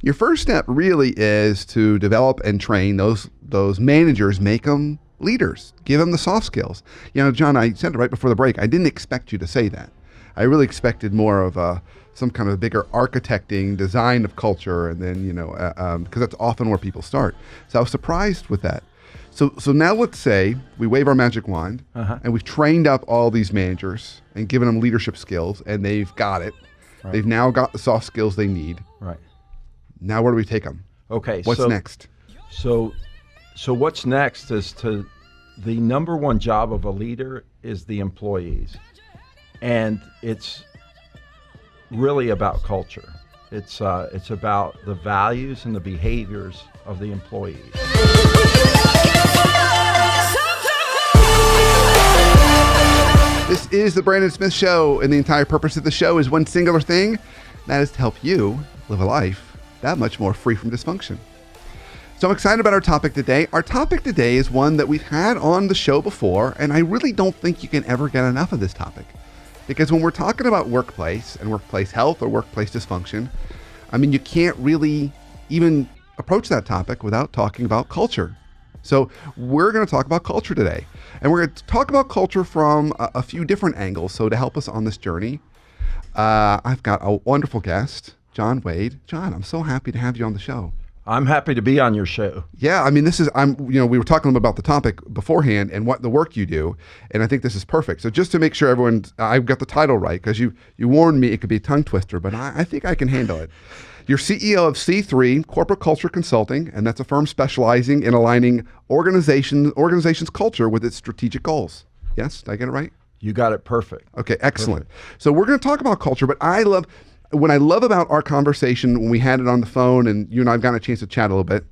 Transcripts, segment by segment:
Your first step really is to develop and train those managers, make them leaders, give them the soft skills. You know, John, I said it right before the break, I didn't expect you to say that. I really expected more of some kind of bigger architecting, design of culture, and then, because that's often where people start. So I was surprised with that. So now let's say we wave our magic wand, and we've trained up all these managers and given them leadership skills, and they've got it. Right. They've now got the soft skills they need. Right. Now where do we take them? Okay. What's next? So what's next is the number one job of a leader is the employees. And it's really about culture. It's about the values and the behaviors of the employees. This is the Brandon Smith Show, and the entire purpose of the show is one singular thing. That is to help you live a life that much more free from dysfunction. So I'm excited about our topic today. Our topic today is one that we've had on the show before, and I really don't think you can ever get enough of this topic. Because when we're talking about workplace and workplace health or workplace dysfunction, I mean, you can't really even approach that topic without talking about culture. So we're going to talk about culture today. And we're going to talk about culture from a few different angles. So to help us on this journey, I've got a wonderful guest, John Waid. John, I'm so happy to have you on the show. I'm happy to be on your show. Yeah, I mean, we were talking about the topic beforehand and what the work you do, and I think this is perfect. So just to make sure I've got the title right, because you warned me it could be a tongue twister, but I think I can handle it. You're CEO of C3 Corporate Culture Consulting, and that's a firm specializing in aligning organization's culture with its strategic goals. Yes, did I get it right? You got it perfect. Okay, excellent. Perfect. So we're going to talk about culture, but what I love about our conversation when we had it on the phone, and you and I have gotten a chance to chat a little bit,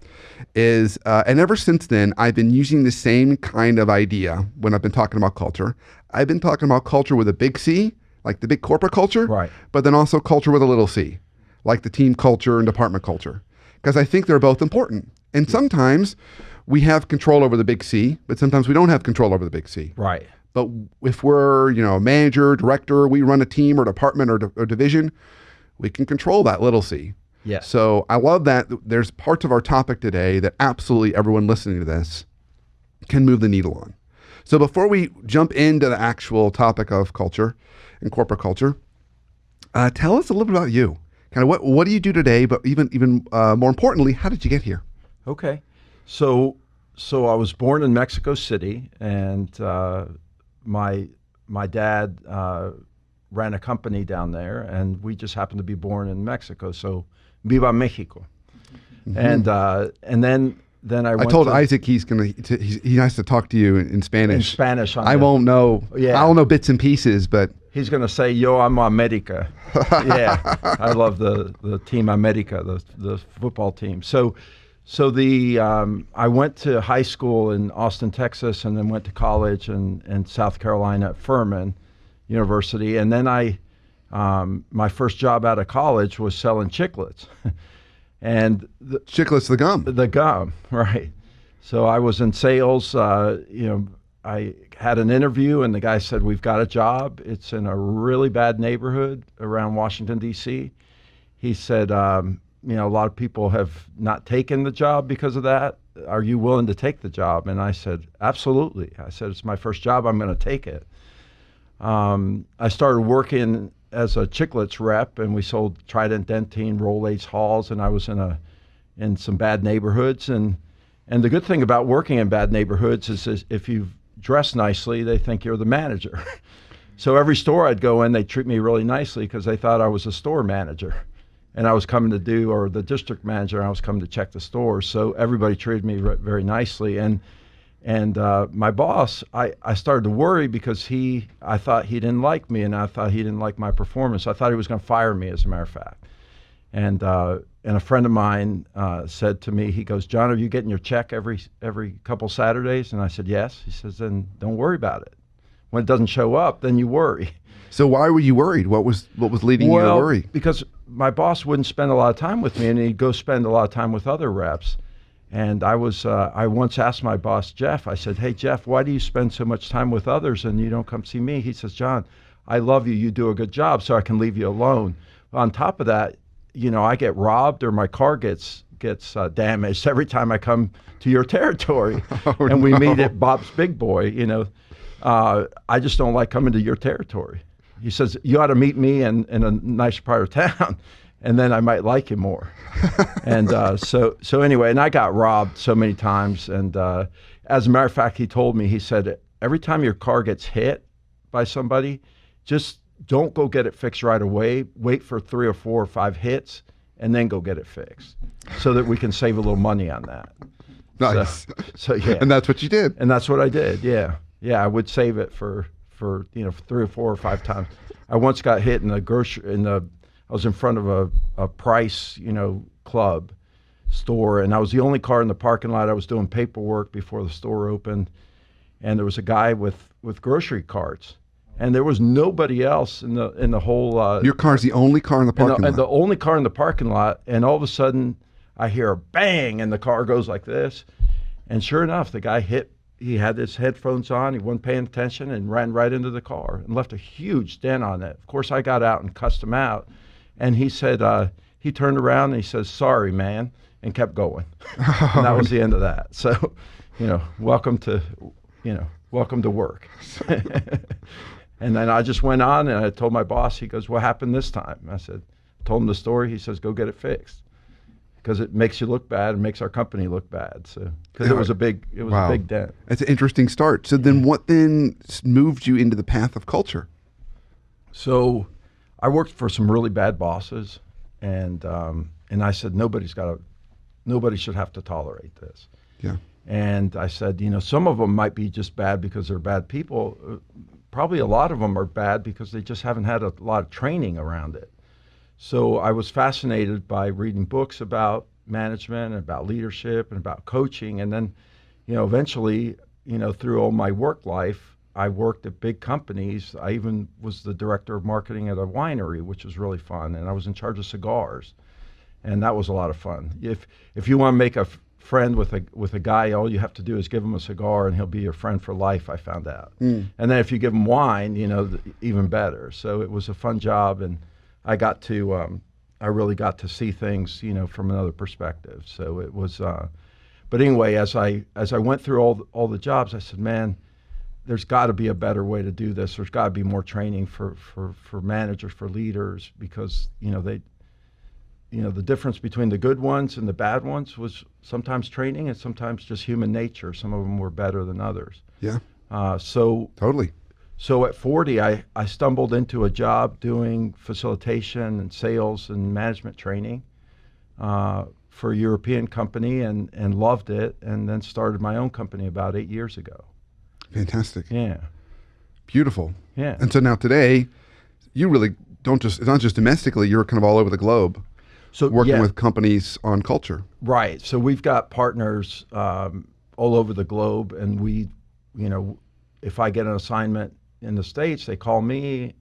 is, and ever since then, I've been using the same kind of idea when I've been talking about culture. I've been talking about culture with a big C, like the big corporate culture, right? But then also culture with a little c, like the team culture and department culture, because I think they're both important. And sometimes we have control over the big C, but sometimes we don't have control over the big C. Right. But if we're, a manager, director, we run a team or department or division, we can control that little c. Yeah. So I love that there's parts of our topic today that absolutely everyone listening to this can move the needle on. So before we jump into the actual topic of culture and corporate culture, tell us a little bit about you. Kind of what do you do today, but even more importantly, how did you get here? Okay. So I was born in Mexico City, and my dad ran a company down there, and we just happened to be born in Mexico. So, Viva Mexico. Mm-hmm. And then I told Isaac he has to talk to you in Spanish. In Spanish. I won't know. Yeah. I'll know bits and pieces, but he's going to say, "Yo amo America." Yeah, I love the team America, the football team. So I went to high school in Austin, Texas, and then went to college in South Carolina at Furman University, and then my first job out of college was selling chiclets, and chiclets, the gum, right? So I was in sales. I had an interview, and the guy said, "We've got a job. It's in a really bad neighborhood around Washington, D.C." He said, "A lot of people have not taken the job because of that. Are you willing to take the job?" And I said, "Absolutely." I said, "It's my first job. I'm going to take it." I started working as a chiclets rep, and we sold Trident Dentine, Rolaids Halls, and I was in some bad neighborhoods. And the good thing about working in bad neighborhoods is if you dress nicely, they think you're the manager. So every store I'd go in, they treat me really nicely because they thought I was a store manager, and I was coming to or the district manager, and I was coming to check the stores. So everybody treated me very nicely. And my boss, I started to worry because I thought he didn't like me, and I thought he didn't like my performance. I thought he was going to fire me, as a matter of fact. And a friend of mine said to me, he goes, "John, are you getting your check every couple Saturdays?" And I said, "Yes." He says, "Then don't worry about it. When it doesn't show up, then you worry." So why were you worried? What was leading you to worry? Because my boss wouldn't spend a lot of time with me, and he'd go spend a lot of time with other reps. And I once asked my boss, Jeff, I said, "Hey, Jeff, why do you spend so much time with others and you don't come see me?" He says, "John, I love you. You do a good job, so I can leave you alone." On top of that, I get robbed or my car gets damaged every time I come to your territory, and we meet at Bob's Big Boy. I just don't like coming to your territory. He says, you ought to meet me in a nicer part of town, and then I might like you more. And so anyway, and I got robbed so many times. And as a matter of fact, he told me, he said, every time your car gets hit by somebody, just don't go get it fixed right away. Wait for 3 or 4 or 5 hits, and then go get it fixed, so that we can save a little money on that. Nice. So yeah. And that's what you did. And that's what I did. Yeah. Yeah. I would save it for 3 or 4 or 5 times. I once got hit in I was in front of a Price, club store, and I was the only car in the parking lot. I was doing paperwork before the store opened, and there was a guy with grocery carts, and there was nobody else in the whole. Your car's the only car in the parking lot. And the only car in the parking lot, and all of a sudden, I hear a bang, and the car goes like this, and sure enough, the guy hit. He had his headphones on, he wasn't paying attention, and ran right into the car and left a huge dent on it. Of course, I got out and cussed him out, and he said, he turned around and he says, "Sorry, man," and kept going. And that was the end of that. So, welcome to work. And then I just went on, and I told my boss, he goes, "What happened this time?" I told him the story. He says, "Go get it fixed, because it makes you look bad and makes our company look bad." So, because it was a big dent. That's an interesting start. So then what then moved you into the path of culture? So I worked for some really bad bosses, and I said, nobody should have to tolerate this. Yeah. And I said, some of them might be just bad because they're bad people. Probably a lot of them are bad because they just haven't had a lot of training around it. So I was fascinated by reading books about management and about leadership and about coaching. And then, eventually, through all my work life, I worked at big companies. I even was the director of marketing at a winery, which was really fun. And I was in charge of cigars, and that was a lot of fun. If you want to make a friend with a guy, all you have to do is give him a cigar, and he'll be your friend for life, I found out. And then if you give him wine, even better. So it was a fun job, and I really got to see things, from another perspective. So it was, but anyway, as I went through all the jobs, I said, man, there's got to be a better way to do this. There's got to be more training for managers, for leaders, because the difference between the good ones and the bad ones was sometimes training and sometimes just human nature. Some of them were better than others. Yeah. Totally. So at 40, I stumbled into a job doing facilitation and sales and management training for a European company, and loved it, and then started my own company about 8 years ago. Fantastic. Yeah. Beautiful. Yeah. And so now today, you really it's not just domestically, you're kind of all over the globe. So working with companies on culture. Right. So we've got partners all over the globe, and we, if I get an assignment in the States, they call me,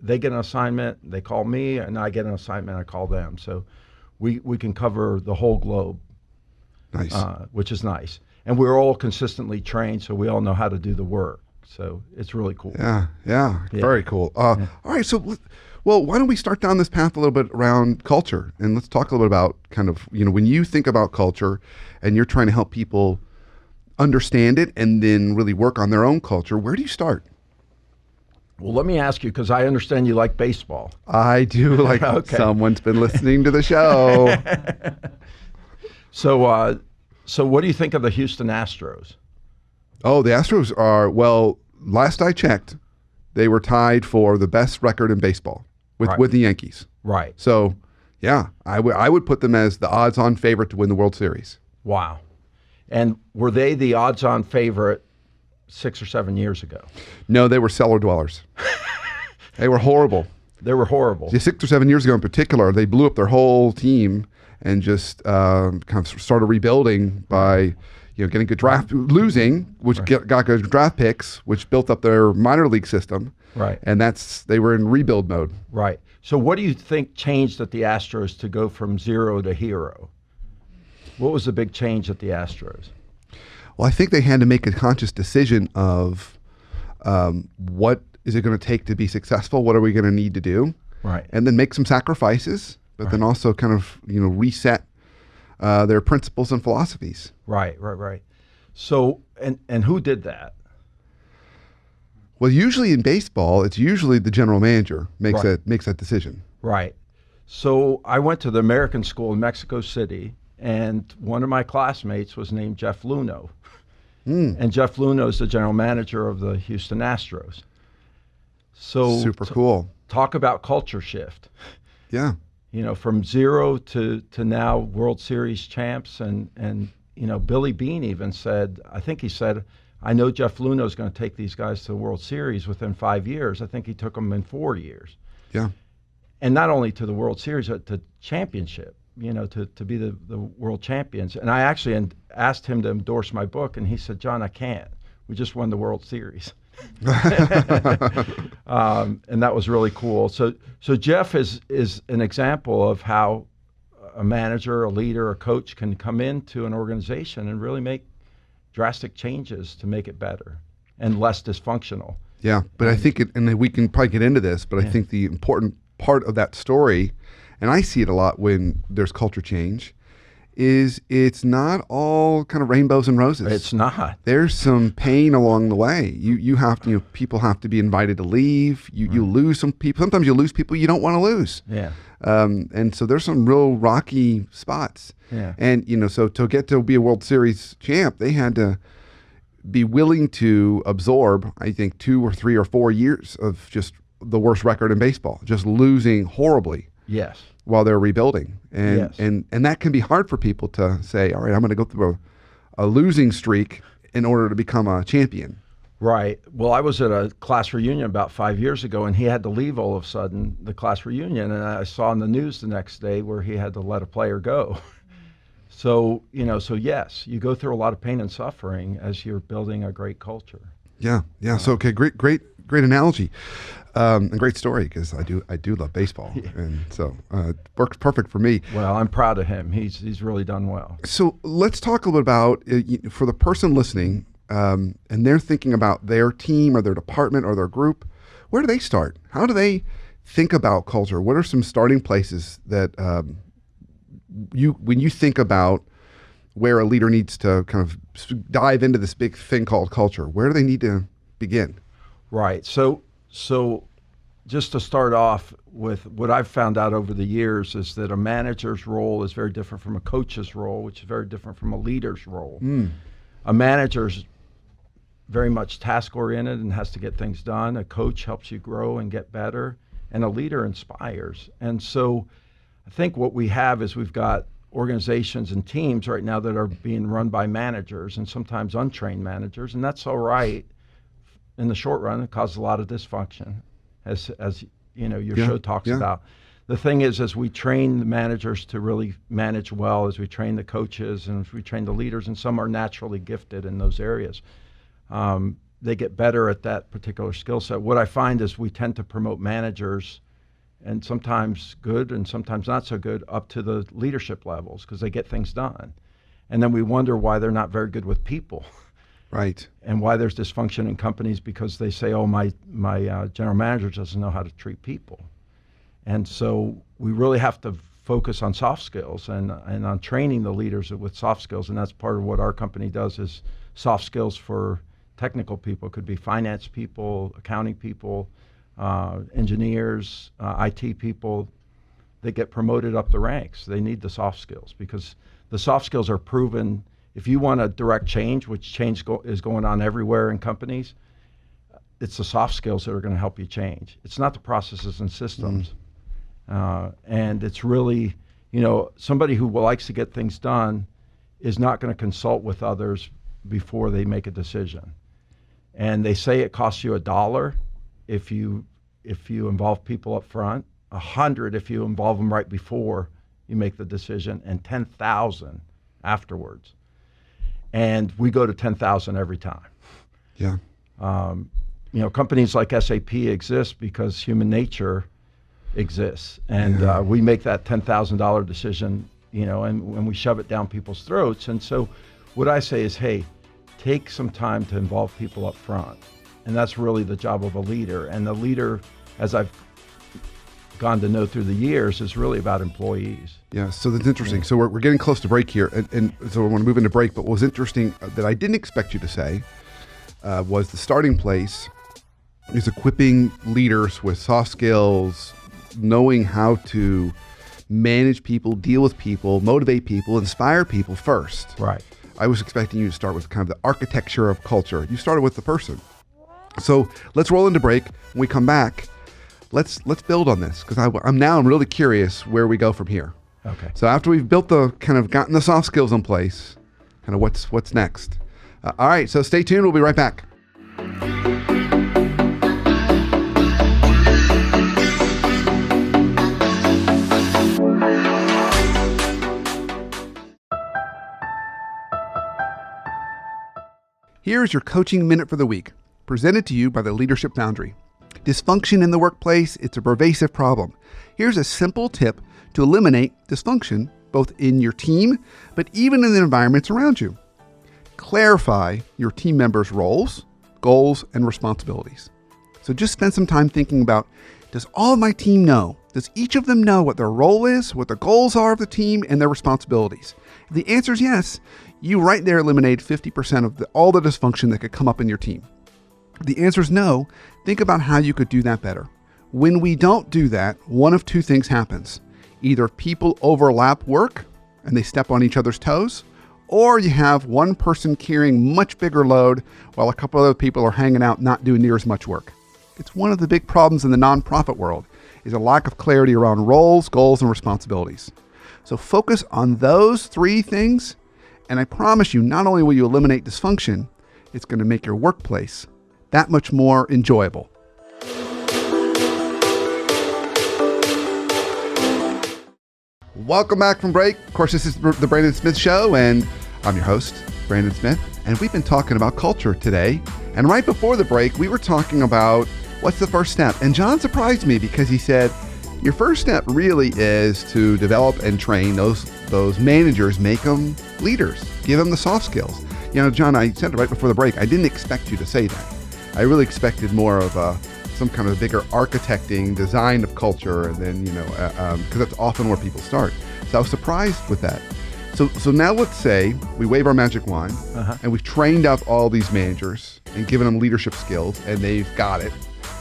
they get an assignment, they call me, and I get an assignment, I call them. So we can cover the whole globe. Nice. Which is nice. And we're all consistently trained, so we all know how to do the work. So it's really cool. Yeah. Very cool. All right, so why don't we start down this path a little bit around culture, and let's talk a little bit about kind of, when you think about culture and you're trying to help people understand it and then really work on their own culture, where do you start? Well, let me ask you, because I understand you like baseball. I do like okay. Someone's been listening to the show. So what do you think of the Houston Astros? Oh, the Astros are, well, last I checked, they were tied for the best record in baseball with the Yankees. Right. So, yeah, I would put them as the odds-on favorite to win the World Series. Wow. And were they the odds-on favorite 6 or 7 years ago? No, they were cellar dwellers. They were horrible. They were horrible. 6 or 7 years ago in particular, they blew up their whole team and just kind of started rebuilding by getting good losing, which got good draft picks, which built up their minor league system. Right. And they were in rebuild mode. Right. So what do you think changed at the Astros to go from zero to hero? What was the big change at the Astros? Well, I think they had to make a conscious decision of what is it going to take to be successful? What are we going to need to do? Right. And then make some sacrifices, but then also kind of, reset their principles and philosophies. Right. So, and who did that? Well, usually in baseball, it's usually the general manager makes Right. that decision. Right. So I went to the American school in Mexico City, and one of my classmates was named Jeff Luhnow. And Jeff Luhnow is the general manager of the Houston Astros. So Super cool. Talk about culture shift. Yeah. From zero to now World Series champs, and Billy Beane even said, I know Jeff Luhnow is going to take these guys to the World Series within 5 years. I think he took them in 4 years. Yeah. And not only to the World Series, but to championship, to be the world champions. And I actually asked him to endorse my book, and he said, John, I can't. We just won the World Series. And that was really cool. So Jeff is an example of how a manager, a leader, a coach can come into an organization and really make drastic changes to make it better and less dysfunctional. Yeah, but I think and we can probably get into this, but I think the important part of that story, and I see it a lot when there's culture change, is it's not all kind of rainbows and roses. It's not. There's some pain along the way. You have to, people have to be invited to leave. You lose some people. Sometimes you lose people you don't want to lose. Yeah. And so there's some real rocky spots. Yeah. And, so to get to be a World Series champ, they had to be willing to absorb, I think, 2 or 3 or 4 years of just the worst record in baseball, just losing horribly. Yes. While they're rebuilding. And, Yes. and that can be hard for people to say, all right, I'm going to go through a losing streak in order to become a champion. Right. Well, I was at a class reunion about 5 years ago, and he had to leave all of a sudden, the class reunion, and I saw in the news the next day where he had to let a player go. So yes, you go through a lot of pain and suffering as you're building a great culture. Yeah. So, okay, great analogy. And great story, because I do love baseball. Yeah. And so it works perfect for me. Well, I'm proud of him. He's really done well. So let's talk a little bit about, for the person listening, and they're thinking about their team or their department or their group, where do they start? How do they think about culture? What are some starting places that when you think about where a leader needs to kind of dive into this big thing called culture, where do they need to begin? Right. So just to start off with, what I've found out over the years is that a manager's role is very different from a coach's role, which is very different from a leader's role. A manager's very much task-oriented and has to get things done. A coach helps you grow and get better, and a leader inspires. And so I think what we have is we've got organizations and teams right now that are being run by managers, and sometimes untrained managers, and that's all right. In the short run, it causes a lot of dysfunction, as your show talks about. The thing is, as we train the managers to really manage well, as we train the coaches and as we train the leaders, and some are naturally gifted in those areas, they get better at that particular skill set. What I find is we tend to promote managers, and sometimes good and sometimes not so good, up to the leadership levels because they get things done. And then we wonder why they're not very good with people. Right. And why there's dysfunction in companies, because they say, oh, my general manager doesn't know how to treat people. And so we really have to focus on soft skills and on training the leaders with soft skills. And that's part of what our company does, is soft skills for technical people. It could be finance people, accounting people, engineers, IT people. They get promoted up the ranks. They need the soft skills because the soft skills are proven. If you want a direct change, which change is going on everywhere in companies, it's the soft skills that are going to help you change. It's not the processes and systems. And it's really, somebody who likes to get things done is not going to consult with others before they make a decision. And they say it costs you $1 if you involve people up front, $100 if you involve them right before you make the decision, and $10,000 afterwards. And we go to 10,000 every time. Yeah. Companies like SAP exist because human nature exists, and we make that $10,000 decision, and we shove it down people's throats. And so what I say is, hey, take some time to involve people up front. And that's really the job of a leader. And the leader, as I've gone to know through the years is really about employees. Yeah, so that's interesting. So we're getting close to break here, and so I want to move into break. But what was interesting that I didn't expect you to say was the starting place is equipping leaders with soft skills, knowing how to manage people, deal with people, motivate people, inspire people first. Right. I was expecting you to start with kind of the architecture of culture. You started with the person. So let's roll into break. When we come back, let's build on this, because I'm really curious where we go from here. Okay. So after we've built gotten the soft skills in place, kind of what's next. All right, so stay tuned. We'll be right back. Here's your coaching minute for the week, presented to you by the Leadership Foundry. Dysfunction in the workplace, it's a pervasive problem. Here's a simple tip to eliminate dysfunction, both in your team, but even in the environments around you. Clarify your team members' roles, goals, and responsibilities. So just spend some time thinking about, does all of my team know? Does each of them know what their role is, what the goals are of the team, and their responsibilities? If the answer is yes, you right there eliminate 50% of all the dysfunction that could come up in your team. If the answer is no, think about how you could do that better. When we don't do that, one of two things happens. Either people overlap work and they step on each other's toes, or you have one person carrying much bigger load while a couple other people are hanging out not doing near as much work. It's one of the big problems in the nonprofit world is a lack of clarity around roles, goals, and responsibilities. So focus on those three things, and I promise you, not only will you eliminate dysfunction, it's going to make your workplace that much more enjoyable. Welcome back from break. Of course, this is the Brandon Smith Show, and I'm your host, Brandon Smith, and we've been talking about culture today. And right before the break, we were talking about what's the first step. And John surprised me because he said, your first step really is to develop and train those managers, make them leaders, give them the soft skills. You know, John, I said it right before the break, I didn't expect you to say that. I really expected more of some kind of bigger architecting, design of culture, and then, because that's often where people start. So I was surprised with that. So now let's say we wave our magic wand, and we've trained up all these managers and given them leadership skills, and they've got it.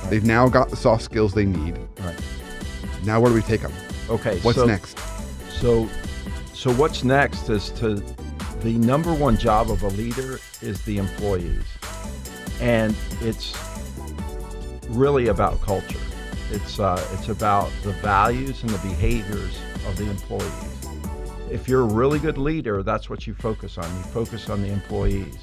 Right. They've now got the soft skills they need. Right. Now where do we take them? Okay. What's next? So what's next is the number one job of a leader is the employees. And it's really about culture. It's about the values and the behaviors of the employees. If you're a really good leader, that's what you focus on. You focus on the employees.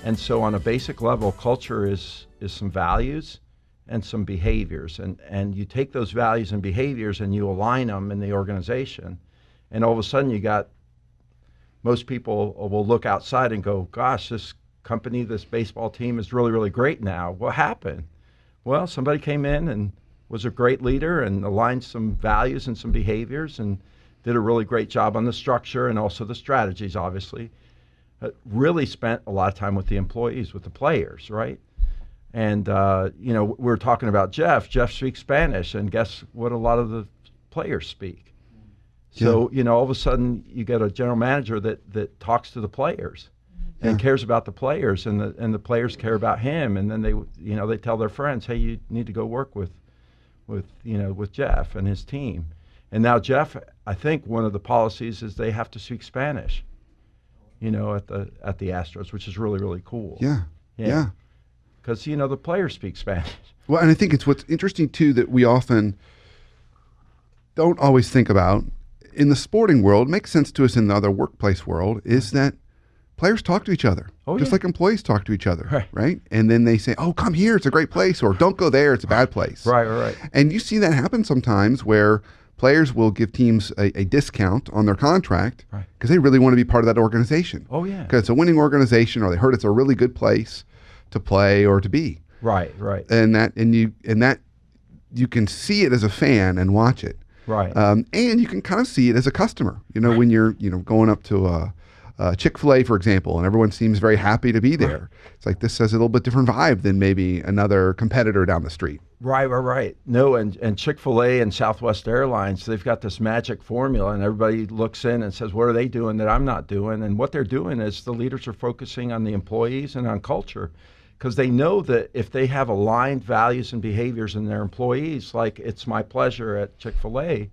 And so on a basic level, culture is some values and some behaviors. And you take those values and behaviors and you align them in the organization. And all of a sudden most people will look outside and go, gosh, this company, this baseball team is really, really great now. What happened? Well, somebody came in and was a great leader and aligned some values and some behaviors and did a really great job on the structure and also the strategies, obviously. Really spent a lot of time with the employees, with the players, right? And, we were talking about Jeff. Jeff speaks Spanish, and guess what a lot of the players speak? So, all of a sudden you get a general manager that talks to the players and cares about the players, and the players care about him. And then they tell their friends, hey, you need to go work with Jeff and his team. And now Jeff, I think one of the policies is they have to speak Spanish, at the Astros, which is really, really cool. Yeah. Because, the players speak Spanish. Well, and I think it's what's interesting too that we often don't always think about in the sporting world, makes sense to us in the other workplace world, is that players talk to each other, just like employees talk to each other, right? And then they say, oh, come here, it's a great place, or don't go there, it's a bad place. Right. And you see that happen sometimes where players will give teams a discount on their contract because they really want to be part of that organization. Oh, yeah. Because it's a winning organization, or they heard it's a really good place to play or to be. Right. And you can see it as a fan and watch it. Right. And you can kind of see it as a customer. When you're going up to Chick-fil-A, for example, and everyone seems very happy to be there. Right. It's like this has a little bit different vibe than maybe another competitor down the street. Right. No, and Chick-fil-A and Southwest Airlines, they've got this magic formula, and everybody looks in and says, what are they doing that I'm not doing? And what they're doing is the leaders are focusing on the employees and on culture, because they know that if they have aligned values and behaviors in their employees, like it's my pleasure at Chick-fil-A,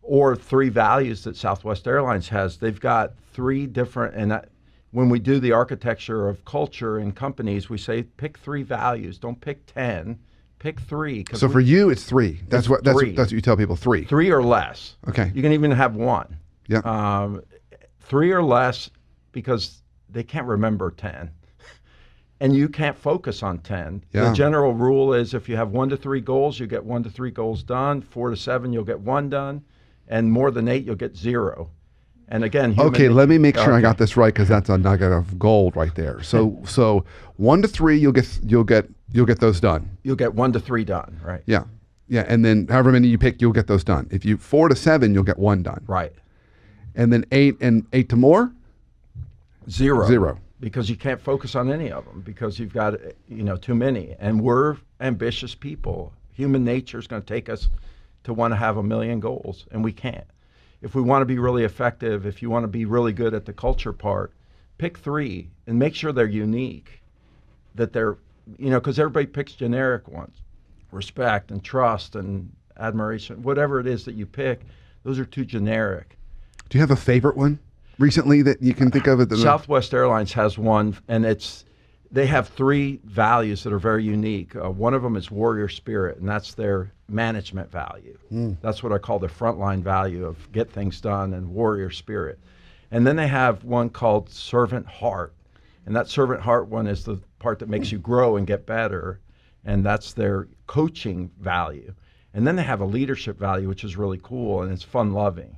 or 3 values that Southwest Airlines has, they've got 3 different, and when we do the architecture of culture in companies, we say pick 3 values, don't pick 10, pick 3. So for you, it's 3. That's what 3. That's what you tell people. 3. 3 or less. Okay. You can even have 1. Yeah. 3 or less, because they can't remember 10. And you can't focus on 10. Yeah. The general rule is if you have 1 to 3 goals, you get 1 to 3 goals done. 4 to 7, you'll get 1 done. And more than 8, you'll get 0. And again, Okay, let me make sure I got this right, because that's a nugget of gold right there. So 1 to 3, you'll get those done. You'll get 1 to 3 done, right? Yeah, and then however many you pick, you'll get those done. If you 4 to 7, you'll get 1 done. Right. And then 8 to more, 0. 0. Because you can't focus on any of them because you've got too many. And we're ambitious people. Human nature is going to take us to want to have 1 million goals, and we can't. If we want to be really effective, if you want to be really good at the culture part, pick 3 and make sure they're unique. That they're, because everybody picks generic ones. Respect and trust and admiration, whatever it is that you pick, those are too generic. Do you have a favorite one recently that you can think of? Southwest Airlines has one, and they have 3 values that are very unique. One of them is warrior spirit, and that's their management value. That's what I call the frontline value of get things done and warrior spirit. And then they have one called servant heart, and that servant heart one is the part that makes you grow and get better, and that's their coaching value. And then they have a leadership value, which is really cool, and it's fun loving.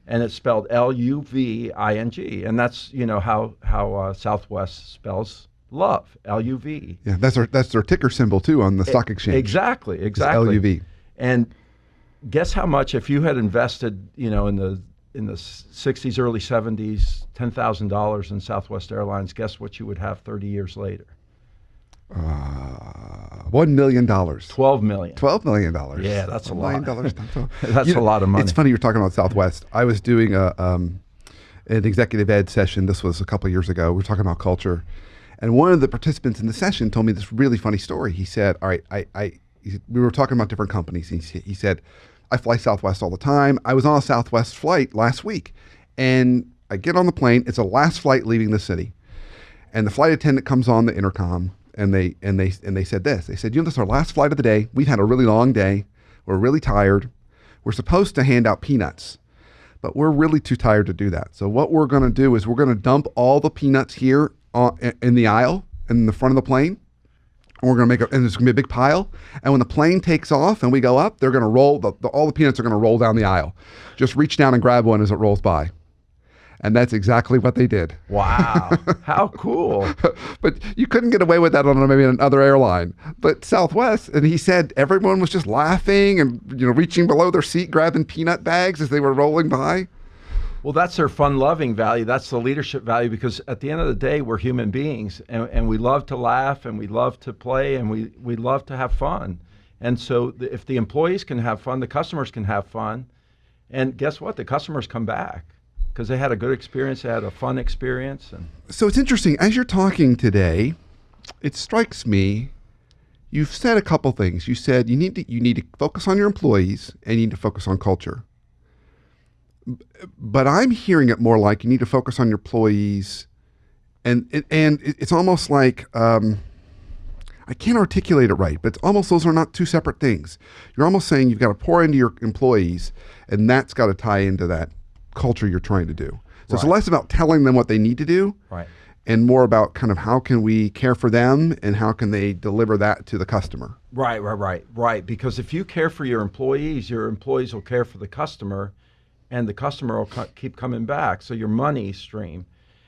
And it's spelled L-U-V-I-N-G, and that's how Southwest spells love, L-U-V. Yeah, that's their ticker symbol too on the stock exchange. Exactly. It's L-U-V. And guess how much, if you had invested, in the 60s, early 70s, $10,000 in Southwest Airlines, guess what you would have 30 years later? $1 million. $12 million. $12 million. Yeah, that's a lot. $1 That's a lot of money. It's funny you're talking about Southwest. I was doing an executive ed session. This was a couple of years ago. We were talking about culture. And one of the participants in the session told me this really funny story. He said, all right, we were talking about different companies. He said, I fly Southwest all the time. I was on a Southwest flight last week, and I get on the plane. It's the last flight leaving the city. And the flight attendant comes on the intercom, and they said this. They said, this is our last flight of the day. We've had a really long day. We're really tired. We're supposed to hand out peanuts, but we're really too tired to do that. So what we're going to do is we're going to dump all the peanuts here in the aisle in the front of the plane. And we're going to and there's going to be a big pile. And when the plane takes off and we go up, they're going to roll, all the peanuts are going to roll down the aisle. Just reach down and grab one as it rolls by. And that's exactly what they did. Wow. How cool. But you couldn't get away with that on maybe another airline. But Southwest, and he said everyone was just laughing and reaching below their seat, grabbing peanut bags as they were rolling by. Well, that's their fun-loving value. That's the leadership value, because at the end of the day, we're human beings, and we love to laugh, and we love to play, and we love to have fun. And so if the employees can have fun, the customers can have fun. And guess what? The customers come back because they had a good experience, they had a fun experience. And so it's interesting. As you're talking today, it strikes me, you've said a couple things. You said you need to focus on your employees, and you need to focus on culture. But I'm hearing it more like you need to focus on your employees, and it's almost like I can't articulate it right, but it's almost those are not two separate things. You're almost saying you've got to pour into your employees, and that's got to tie into that culture you're trying to do. So It's less about telling them what they need to do, and more about kind of how can we care for them and how can they deliver that to the customer. Right. Because if you care for your employees will care for the customer, and the customer will keep coming back. So your money stream.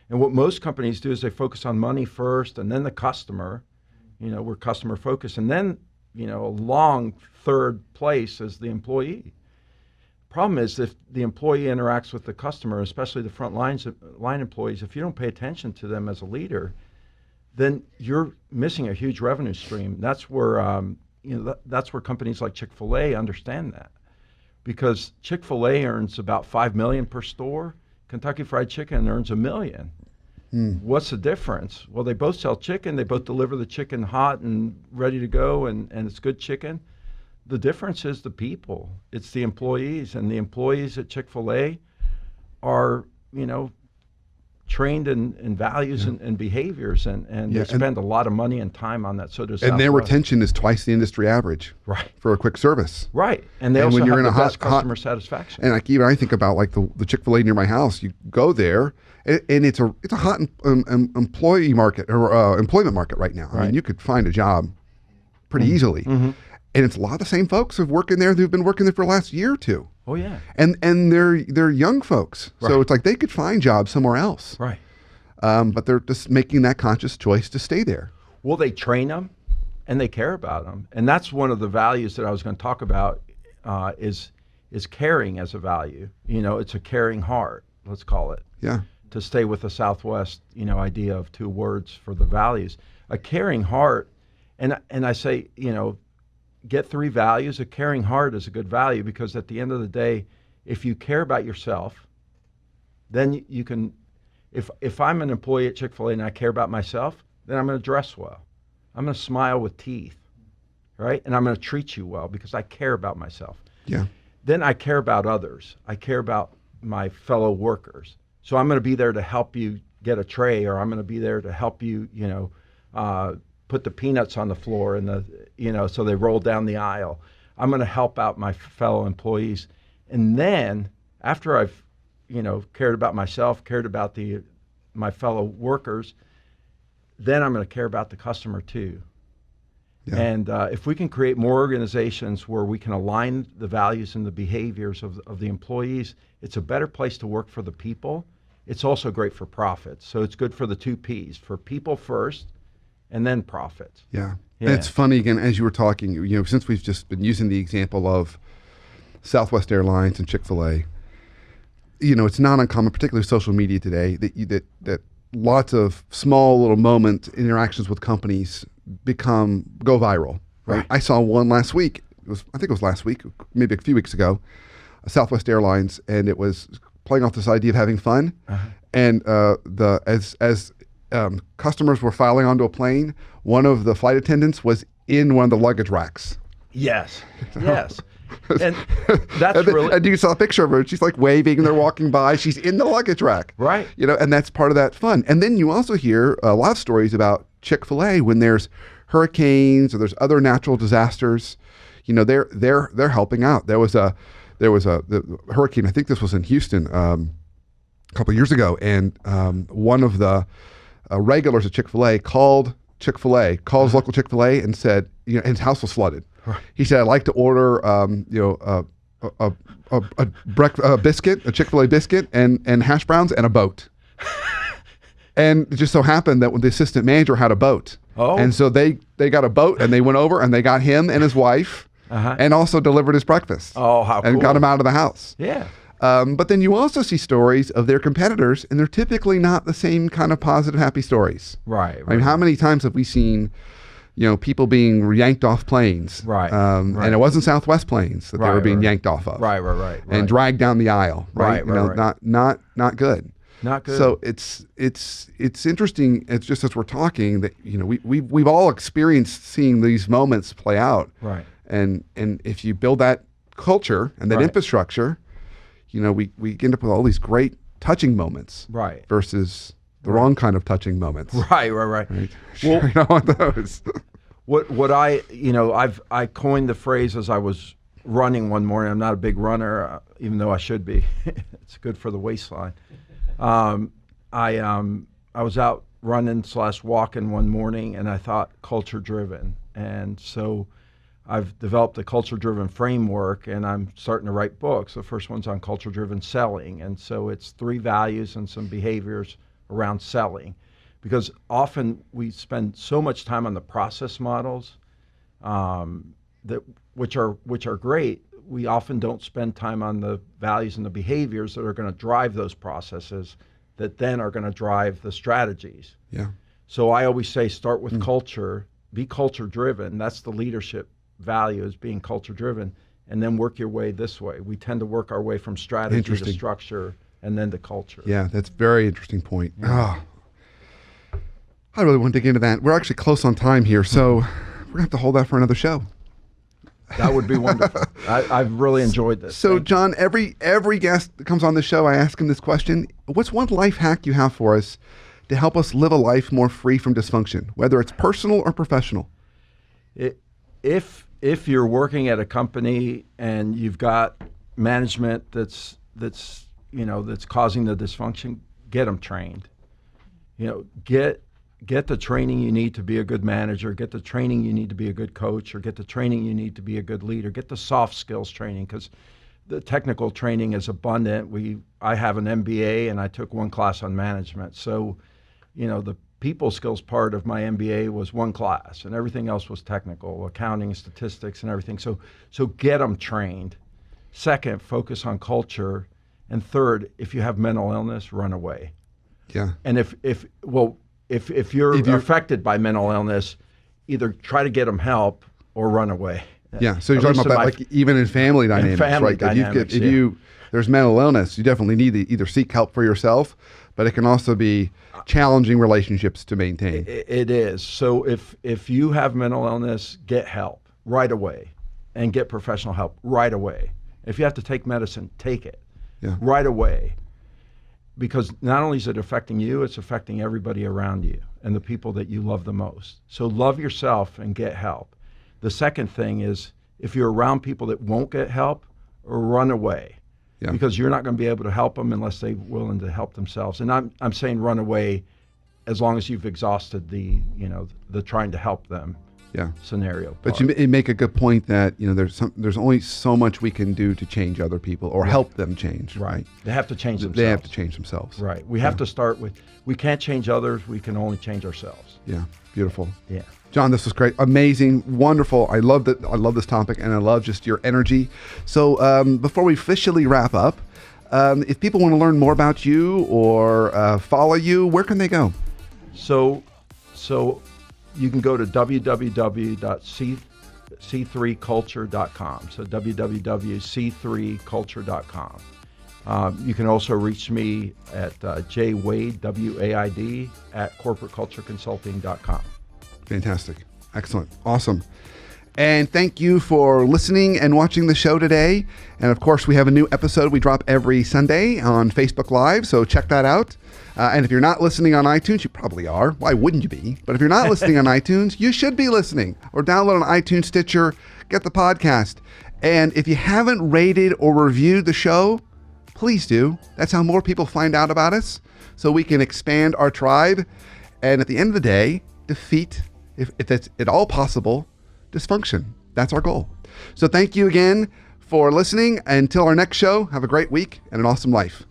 And what most companies do is they focus on money first and then the customer. We're customer focused. And then, a long third place is the employee. problem is if the employee interacts with the customer, especially the line employees, if you don't pay attention to them as a leader, then you're missing a huge revenue stream. That's where that's where companies like ChickfilA understand that, because Chick-fil-A earns about $5 million per store. Kentucky Fried Chicken earns $1 million. What's the difference? Well, they both sell chicken. They both deliver the chicken hot and ready to go, and it's good chicken. The difference is the people. It's the employees, and the employees at Chick-fil-A are, trained in values and behaviors, and they spend a lot of money and time on that. So does and their Southwest. retention is twice the industry average, right, for a quick service, right. And they also when you're have in the a best customer satisfaction. And like even I think about like the Chick-fil-A near my house. You go there, and it's a hot employee market or employment market right now. I mean, you could find a job pretty easily. And it's a lot of the same folks who've working there who've been working there for the last year or two. Oh yeah. And they're young folks. Right. So it's like they could find jobs somewhere else. Right. But they're just making that conscious choice to stay there. Well, they train them and they care about them. And that's one of the values that I was going to talk about is caring as a value. It's a caring heart, let's call it. Yeah. To stay with the Southwest, idea of two words for the values. A caring heart, and I say, get three values. A caring heart is a good value, because at the end of the day, if you care about yourself, then you can, if I'm an employee at Chick-fil-A and I care about myself, then I'm going to dress well. I'm going to smile with teeth, right? And I'm going to treat you well because I care about myself. Yeah. Then I care about others. I care about my fellow workers. So I'm going to be there to help you get a tray, or I'm going to be there to help you, put the peanuts on the floor and so they roll down the aisle. I'm going to help out my fellow employees. And then after I've, cared about myself, cared about my fellow workers, then I'm going to care about the customer too. Yeah. And if we can create more organizations where we can align the values and the behaviors of the employees, it's a better place to work for the people. It's also great for profits. So it's good for the two P's, for people first, and then profits. Yeah. And it's funny, again, as you were talking, since we've just been using the example of Southwest Airlines and Chick-fil-A, it's not uncommon, particularly social media today, that lots of small little moment interactions with companies go viral. Right? I saw one last week. I think it was last week, maybe a few weeks ago, Southwest Airlines, and it was playing off this idea of having fun. And as customers were filing onto a plane, one of the flight attendants was in one of the luggage racks. Yes. And that's really... And you saw a picture of her. She's like waving, and they're walking by. She's in the luggage rack. Right. And that's part of that fun. And then you also hear a lot of stories about Chick-fil-A when there's hurricanes or there's other natural disasters. They're helping out. There was the hurricane. I think this was in Houston a couple of years ago, and one of the regulars at Chick-fil-A calls local Chick-fil-A and said, his house was flooded. Right. He said, I'd like to order, a biscuit, a Chick-fil-A biscuit, and hash browns and a boat. And it just so happened that when the assistant manager had a boat. Oh. And so they got a boat, and they went over and they got him and his wife, and also delivered his breakfast. Oh, how cool. And got him out of the house. Yeah. But then you also see stories of their competitors, and they're typically not the same kind of positive, happy stories. Right. I mean, how many times have we seen, people being yanked off planes? Right. And it wasn't Southwest planes that they were being yanked off of. Right. And dragged down the aisle. Right. Right. Not good. Not good. So it's interesting. It's just as we're talking that we've all experienced seeing these moments play out. Right. And if you build that culture and that infrastructure, we end up with all these great touching moments. Right. Versus the wrong kind of touching moments. Right. Well, you don't want those. What I coined the phrase as I was running one morning. I'm not a big runner, even though I should be. It's good for the waistline. I was out running / walking one morning, and I thought culture driven. And so I've developed a culture-driven framework, and I'm starting to write books. The first one's on culture-driven selling, and so it's 3 values and some behaviors around selling, because often we spend so much time on the process models, which are great. we often don't spend time on the values and the behaviors that are going to drive those processes that then are going to drive the strategies. Yeah. So I always say start with culture, be culture driven. That's the leadership value, is being culture driven, and then work your way this way. We tend to work our way from strategy to structure and then to culture. Yeah, that's a very interesting point. I really want to dig into that. We're actually close on time here, so we're going to have to hold that for another show. That would be wonderful. I've really enjoyed this. So, John, every guest that comes on the show, I ask him this question. What's one life hack you have for us to help us live a life more free from dysfunction, whether it's personal or professional? If you're working at a company and you've got management that's causing the dysfunction, get them trained. Get the training you need to be a good manager, get the training you need to be a good coach, or get the training you need to be a good leader. Get the soft skills training, because the technical training is abundant. I have an MBA and I took one class on management. So, the people skills part of my MBA was one class and everything else was technical, accounting, statistics, and everything. So get them trained. Second, focus on culture. And third, if you have mental illness, run away. Yeah. And if you're affected by mental illness, either try to get them help or run away. Yeah, so you're talking about that, like even in family dynamics, right? If there's mental illness, you definitely need to either seek help for yourself, but it can also be challenging relationships to maintain. It is. So if you have mental illness, get help right away, and get professional help right away. If you have to take medicine, take it right away. Because not only is it affecting you, it's affecting everybody around you and the people that you love the most. So love yourself and get help. The second thing is, if you're around people that won't get help, run away. Yeah. Because you're not going to be able to help them unless they're willing to help themselves. And I'm saying run away as long as you've exhausted the trying to help them scenario. But you make a good point that there's only so much we can do to change other people or help them change. Right. They have to change themselves. They have to change themselves. Right. We have to start with, we can't change others. We can only change ourselves. Yeah. Beautiful. Yeah. John, this was great. Amazing. Wonderful. I love that. I love this topic, and I love just your energy. So before we officially wrap up, if people want to learn more about you or follow you, where can they go? So you can go to www.c3culture.com. So www.c3culture.com. You can also reach me at jwaid, W-A-I-D, at corporatecultureconsulting.com. Fantastic. Excellent. Awesome. And thank you for listening and watching the show today. And of course, we have a new episode we drop every Sunday on Facebook Live, so check that out. And if you're not listening on iTunes, you probably are. Why wouldn't you be? But if you're not listening on iTunes, you should be listening. Or download on iTunes, Stitcher, get the podcast. And if you haven't rated or reviewed the show, please do. That's how more people find out about us, so we can expand our tribe. And at the end of the day, defeat, if it's at all possible, dysfunction. That's our goal. So thank you again for listening. Until our next show, have a great week and an awesome life.